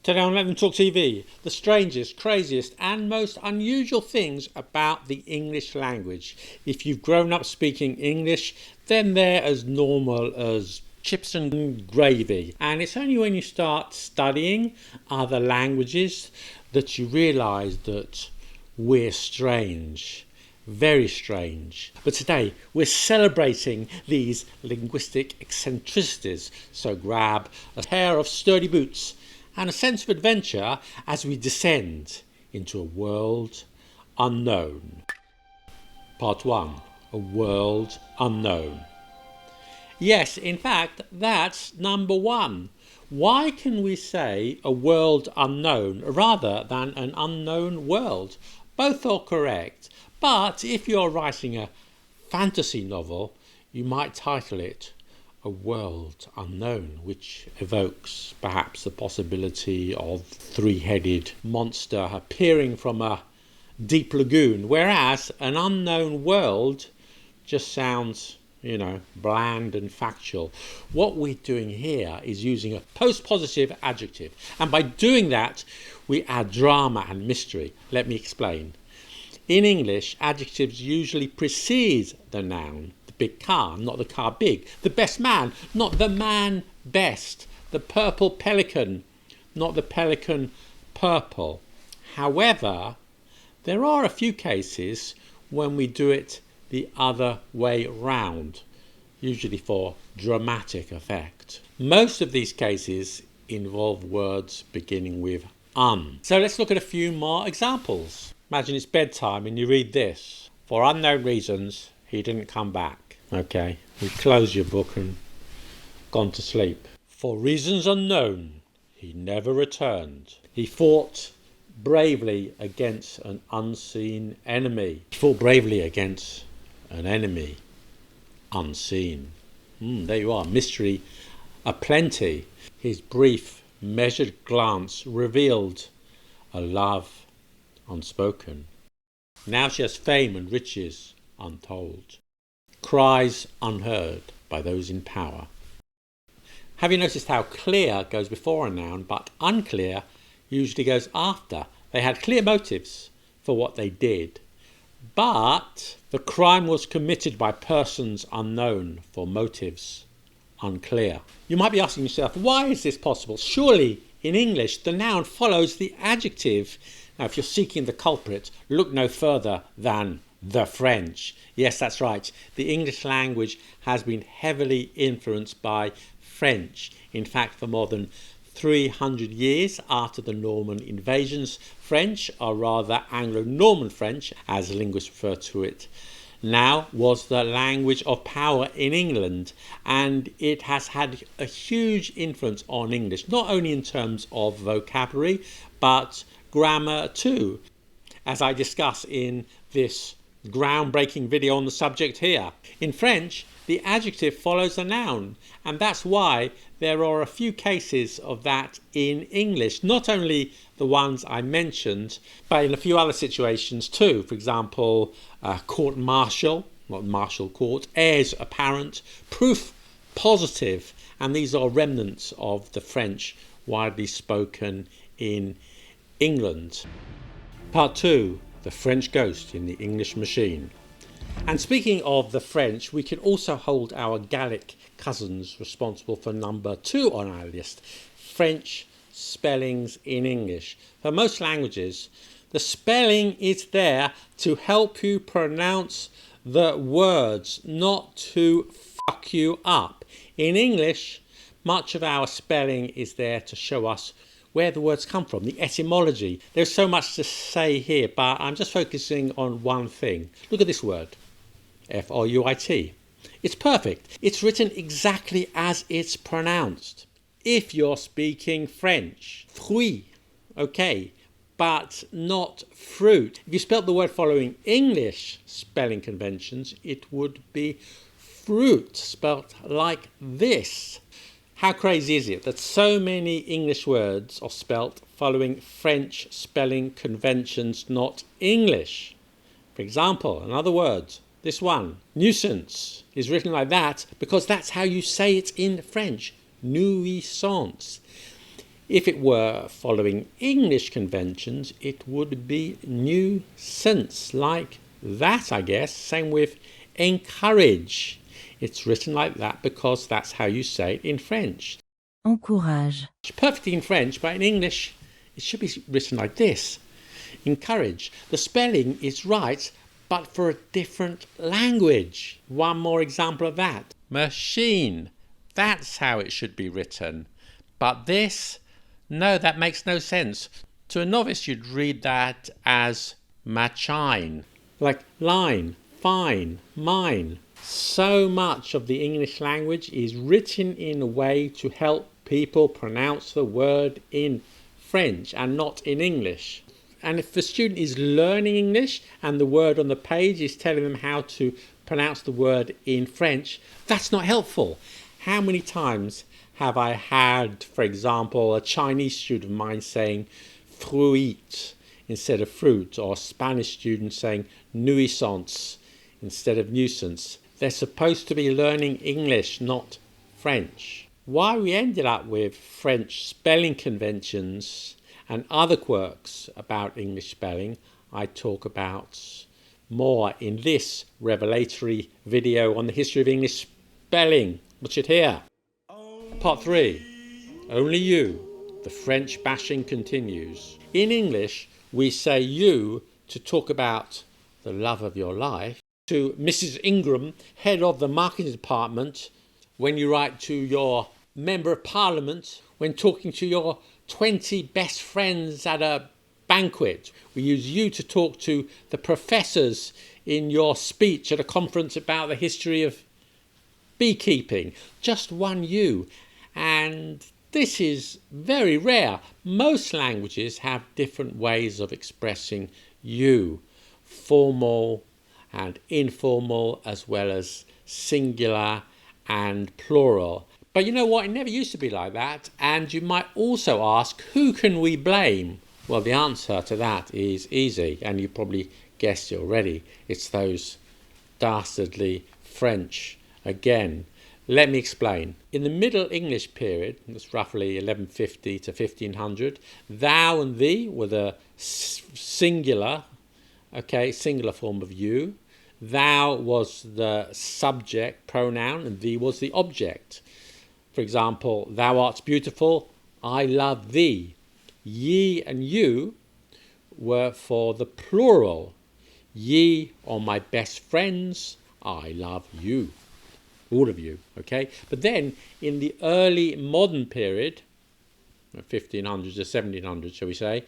Today on Let Them Talk TV, the strangest, craziest and most unusual things about the English language. If you've grown up speaking English, then they're as normal as chips and gravy. And it's only when you start studying other languages that you realise that we're strange. Very strange. But today we're celebrating these linguistic eccentricities. So grab a pair of sturdy boots and a sense of adventure as we descend into a world unknown. Part 1. A world unknown. Yes, in fact, that's number 1. Why can we say a world unknown rather than an unknown world? Both are correct, but if you're writing a fantasy novel, you might title it A World Unknown, which evokes perhaps the possibility of three-headed monster appearing from a deep lagoon, whereas an unknown world just sounds, bland and factual. What we're doing here is using a post-positive adjective, and by doing that we add drama and mystery. Let me explain. In English, adjectives usually precede the noun. Big car, not the car big. The best man, not the man best. The purple pelican, not the pelican purple. However, there are a few cases when we do it the other way round, usually for dramatic effect. Most of these cases involve words beginning with un. So let's look at a few more examples. Imagine it's bedtime and you read this. For unknown reasons, he didn't come back. Okay, we close your book and gone to sleep. For reasons unknown, he never returned. He fought bravely against an unseen enemy. He fought bravely against an enemy unseen. There you are, mystery aplenty. His brief, measured glance revealed a love unspoken. Now she has fame and riches untold. Cries unheard by those in power. Have you noticed how clear goes before a noun, but unclear usually goes after? They had clear motives for what they did, but the crime was committed by persons unknown for motives unclear. You might be asking yourself, why is this possible? Surely in English the noun follows the adjective. Now if you're seeking the culprit, look no further than the French. Yes, that's right. The English language has been heavily influenced by French. In fact, for more than 300 years after the Norman invasions, French, or rather Anglo-Norman French, as linguists refer to it now, was the language of power in England, and it has had a huge influence on English, not only in terms of vocabulary, but grammar too, as I discuss in this groundbreaking video on the subject here. In French, the adjective follows the noun, and that's why there are a few cases of that in English, not only the ones I mentioned, but in a few other situations too. For example, court-martial, not martial court, heirs apparent, proof positive, and these are remnants of the French widely spoken in England. Part 2. The French ghost in the English machine. And speaking of the French, we can also hold our Gallic cousins responsible for number 2 on our list, French spellings in English. For most languages, the spelling is there to help you pronounce the words, not to fuck you up. In English, much of our spelling is there to show us where the words come from, the etymology. There's so much to say here, but I'm just focusing on one thing. Look at this word, F-R-U-I-T. It's perfect. It's written exactly as it's pronounced. If you're speaking French, fruit, okay, but not fruit. If you spelt the word following English spelling conventions, it would be fruit, spelt like this. How crazy is it that so many English words are spelt following French spelling conventions, not English? For example, another word, this one, nuisance, is written like that because that's how you say it in French, nuisance. If it were following English conventions, it would be nuisance, like that, I guess. Same with encourage. It's written like that because that's how you say it in French. Encourage. It's perfectly in French, but in English, it should be written like this. Encourage. The spelling is right, but for a different language. One more example of that. Machine. That's how it should be written. But this, no, that makes no sense. To a novice, you'd read that as machine. Like line, fine, mine. So much of the English language is written in a way to help people pronounce the word in French and not in English. And if a student is learning English and the word on the page is telling them how to pronounce the word in French, that's not helpful. How many times have I had, for example, a Chinese student of mine saying fruit instead of fruit, or a Spanish student saying nuisance instead of nuisance? They're supposed to be learning English, not French. Why we ended up with French spelling conventions and other quirks about English spelling, I talk about more in this revelatory video on the history of English spelling. Watch it here. Part 3. Only you. The French bashing continues. In English, we say you to talk about the love of your life. To Mrs. Ingram, head of the marketing department, when you write to your member of parliament, when talking to your 20 best friends at a banquet. We use you to talk to the professors in your speech at a conference about the history of beekeeping. Just one you. And this is very rare. Most languages have different ways of expressing you. Formal and informal, as well as singular and plural. But you know what? It never used to be like that. And you might also ask, who can we blame? Well, the answer to that is easy, and you probably guessed it already. It's those dastardly French again. Let me explain. In the Middle English period, that's roughly 1150 to 1500, thou and thee were the singular form of you. Thou was the subject pronoun and thee was the object. For example, thou art beautiful, I love thee. Ye and you were for the plural. Ye are my best friends, I love you. All of you, okay? But then in the early modern period, 1500s to 1700s, shall we say,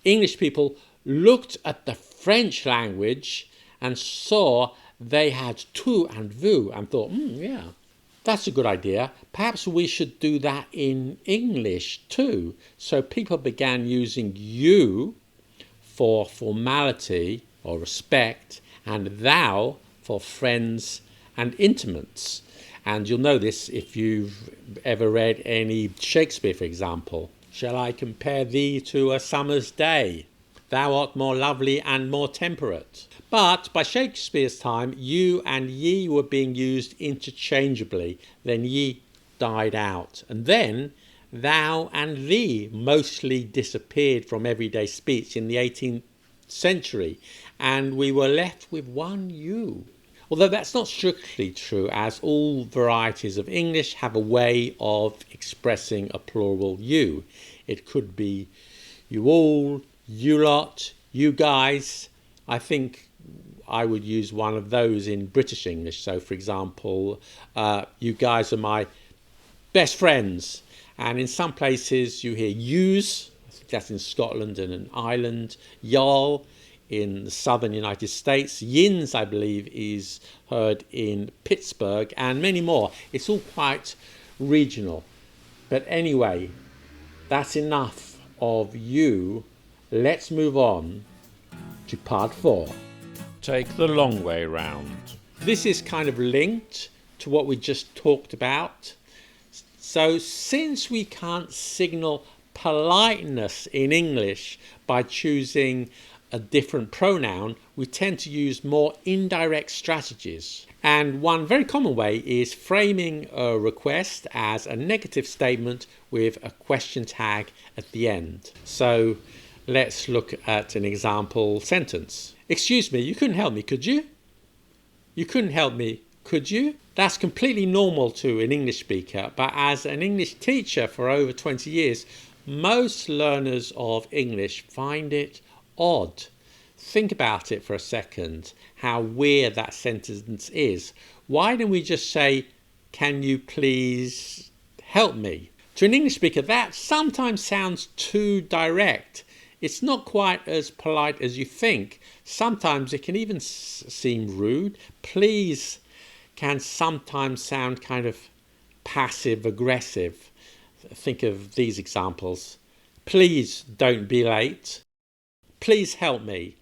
English people looked at the French language and saw they had tu and vous and thought, yeah, that's a good idea. Perhaps we should do that in English too. So people began using you for formality or respect and thou for friends and intimates. And you'll know this if you've ever read any Shakespeare, for example. Shall I compare thee to a summer's day? Thou art more lovely and more temperate. But by Shakespeare's time, you and ye were being used interchangeably. Then ye died out. And then thou and thee mostly disappeared from everyday speech in the 18th century. And we were left with one you. Although that's not strictly true, as all varieties of English have a way of expressing a plural you. It could be you all, you lot, you guys. I think I would use one of those in British English. So, for example, you guys are my best friends. And in some places you hear yous, that's in Scotland and in Ireland, y'all in the southern United States, yins, I believe, is heard in Pittsburgh, and many more. It's all quite regional. But anyway, that's enough of you. Let's move on to part 4. Take the long way round. This is kind of linked to what we just talked about. So since we can't signal politeness in English by choosing a different pronoun, we tend to use more indirect strategies. And one very common way is framing a request as a negative statement with a question tag at the end. So let's look at an example sentence. Excuse me, you couldn't help me, could you? You couldn't help me, could you? That's completely normal to an English speaker, but as an English teacher for over 20 years, most learners of English find it odd. Think about it for a second, how weird that sentence is. Why don't we just say, can you please help me? To an English speaker, that sometimes sounds too direct. It's not quite as polite as you think. Sometimes it can even seem rude. Please can sometimes sound kind of passive-aggressive. Think of these examples. Please don't be late. Please help me.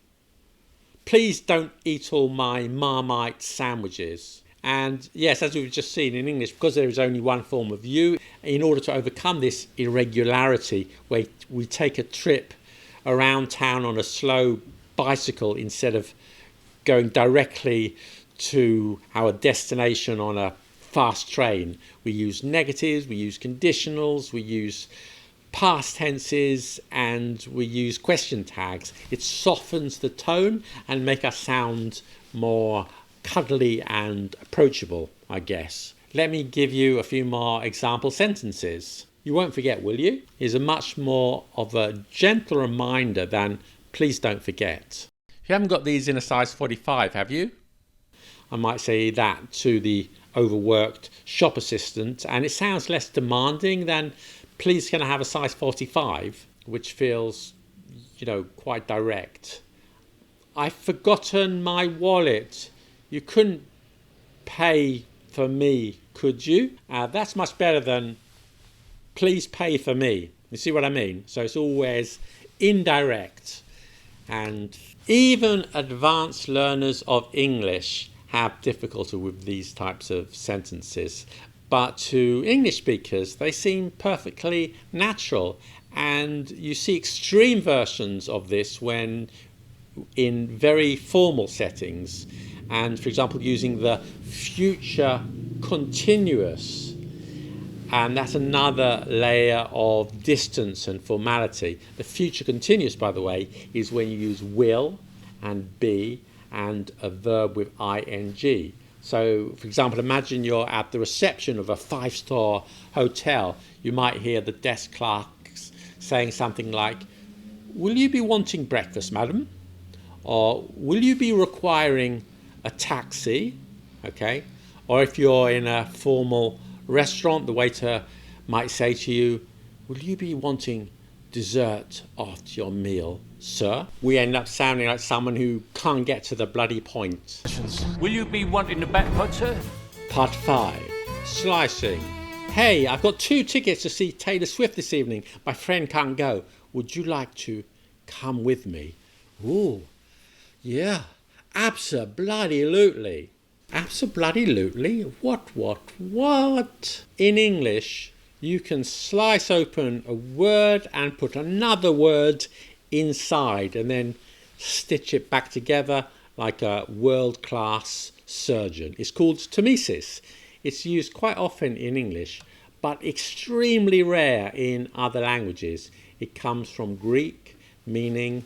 Please don't eat all my Marmite sandwiches. And yes, as we've just seen in English, because there is only one form of you, in order to overcome this irregularity, where we take a trip around town on a slow bicycle instead of going directly to our destination on a fast train, we use negatives, we use conditionals, we use past tenses, and we use question tags. It softens the tone and make us sound more cuddly and approachable, I guess. Let me give you a few more example sentences. You won't forget, will you? Is a much more of a gentle reminder than please don't forget. You haven't got these in a size 45, have you? I might say that to the overworked shop assistant, and it sounds less demanding than please can I have a size 45, which feels, quite direct. I've forgotten my wallet. You couldn't pay for me, could you? That's much better than please pay for me. You see what I mean? So it's always indirect. And even advanced learners of English have difficulty with these types of sentences. But to English speakers, they seem perfectly natural. And you see extreme versions of this when in very formal settings. And for example, using the future continuous. And that's another layer of distance and formality. The future continuous, by the way, is when you use will and be and a verb with ing. So, for example, imagine you're at the reception of a 5-star hotel. You might hear the desk clerks saying something like, will you be wanting breakfast, madam? Or will you be requiring a taxi? Okay. Or if you're in a formal restaurant, the waiter might say to you, will you be wanting dessert after your meal, sir? We end up sounding like someone who can't get to the bloody point. Will you be wanting the back pot, sir? Part 5. Slicing. Hey, I've got 2 tickets to see Taylor Swift this evening. My friend can't go. Would you like to come with me? Ooh, yeah, abso-bloody-lutely. Abso-bloody-lutely? What? In English, you can slice open a word and put another word inside and then stitch it back together like a world-class surgeon. It's called tomesis. It's used quite often in English, but extremely rare in other languages. It comes from Greek, meaning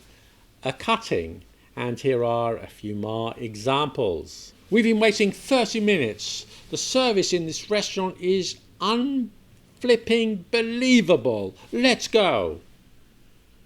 a cutting. And here are a few more examples. We've been waiting 30 minutes. The service in this restaurant is unflipping believable. Let's go.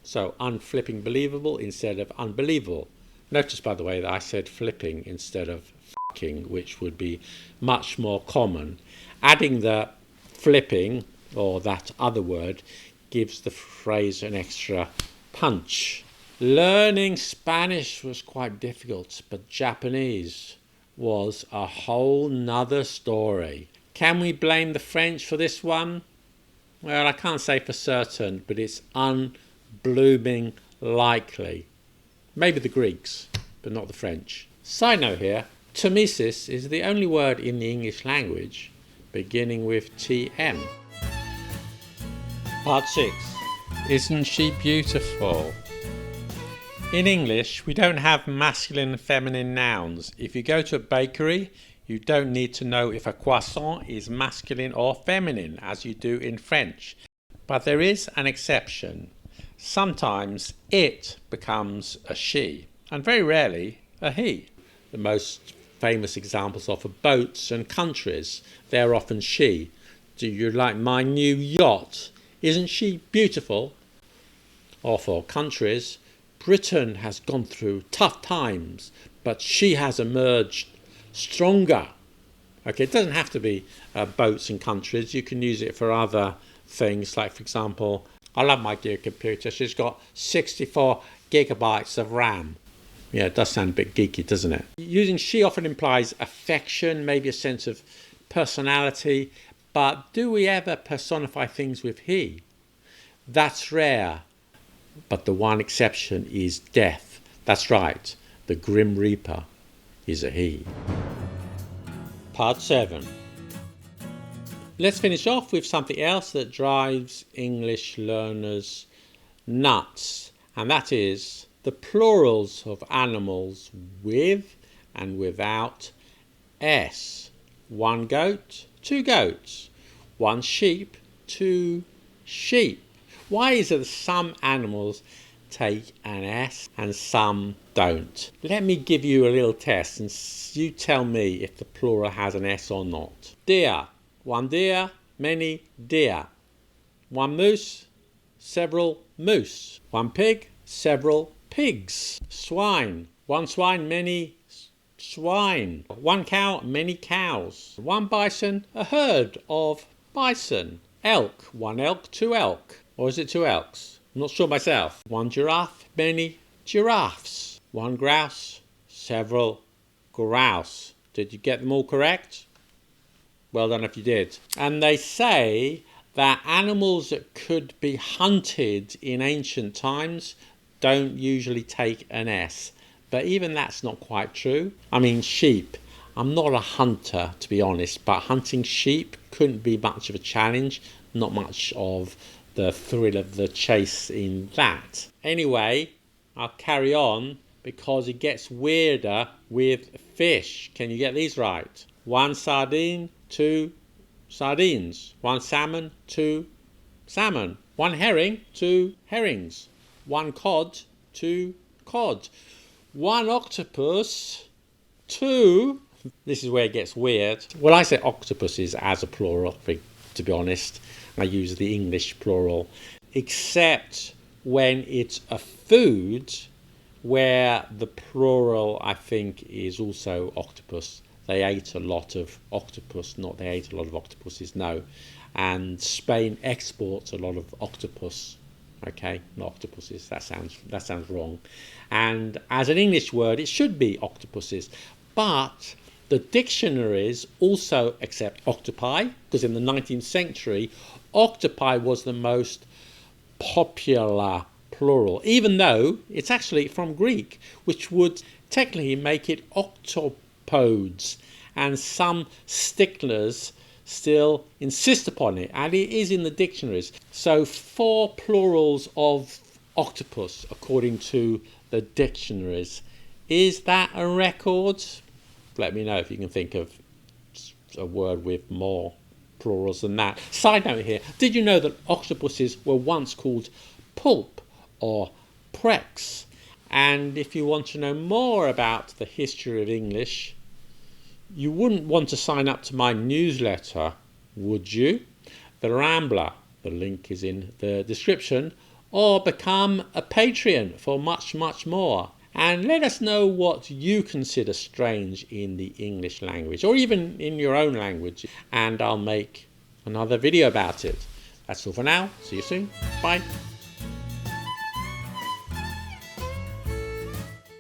So unflipping believable instead of unbelievable. Notice, by the way, that I said flipping instead of fucking, which would be much more common. Adding the flipping, or that other word, gives the phrase an extra punch. Learning Spanish was quite difficult, but Japanese was a whole nother story. Can we blame the French for this one? Well, I can't say for certain, but it's unblooming likely. Maybe the Greeks, but not the French. Side note here, tomesis is the only word in the English language beginning with TM. Part 6. Isn't she beautiful? In English, we don't have masculine and feminine nouns. If you go to a bakery, You don't need to know if a croissant is masculine or feminine, as you do in French. But there is an exception. Sometimes it becomes a she, and very rarely a he. The most famous examples are for boats and countries. They're often she. Do you like my new yacht? Isn't she beautiful? Or for countries, Britain has gone through tough times, but she has emerged stronger. Okay, it doesn't have to be boats and countries. You can use it for other things, like, for example, I love my dear computer. She's got 64 gigabytes of RAM. Yeah, it does sound a bit geeky, doesn't it? Using she often implies affection, maybe a sense of personality, but do we ever personify things with he? That's rare. But the one exception is death. That's right, the Grim Reaper is a he. Part 7. Let's finish off with something else that drives English learners nuts, and that is the plurals of animals with and without s. One goat, two goats. One sheep, two sheep. Why is it that some animals take an S and some don't? Let me give you a little test and you tell me if the plural has an S or not. Deer. One deer, many deer. One moose, several moose. One pig, several pigs. Swine. One swine, many swine. One cow, many cows. One bison, a herd of bison. Elk. One elk, two elk. Or is it two elks? I'm not sure myself. One giraffe, many giraffes. One grouse, several grouse. Did you get them all correct? Well done if you did. And they say that animals that could be hunted in ancient times don't usually take an S. But even that's not quite true. I mean, sheep. I'm not a hunter, to be honest, but hunting sheep couldn't be much of a challenge. Not much of the thrill of the chase in that. Anyway, I'll carry on because it gets weirder with fish. Can you get these right? One sardine, two sardines. One salmon, two salmon. One herring, two herrings. One cod, two cod. One octopus, two. This is where it gets weird. Well, I say octopuses as a plural, to be honest. I use the English plural, except when it's a food where the plural, I think, is also octopus. They ate a lot of octopus, not they ate a lot of octopuses, no. And Spain exports a lot of octopus. Okay, not octopuses, that sounds wrong. And as an English word, it should be octopuses. But the dictionaries also accept octopi, because in the 19th century, octopi was the most popular plural, even though it's actually from Greek, which would technically make it octopodes. And some sticklers still insist upon it, and it is in the dictionaries. So 4 plurals of octopus, according to the dictionaries. Is that a record? Let me know if you can think of a word with more plurals than that. Side note here, did you know that octopuses were once called pulp or prex? And if you want to know more about the history of English, you wouldn't want to sign up to my newsletter, would you? The Rambler, the link is in the description, or become a Patreon for much, much more. And let us know what you consider strange in the English language, or even in your own language, and I'll make another video about it. That's all for now. See you soon. Bye.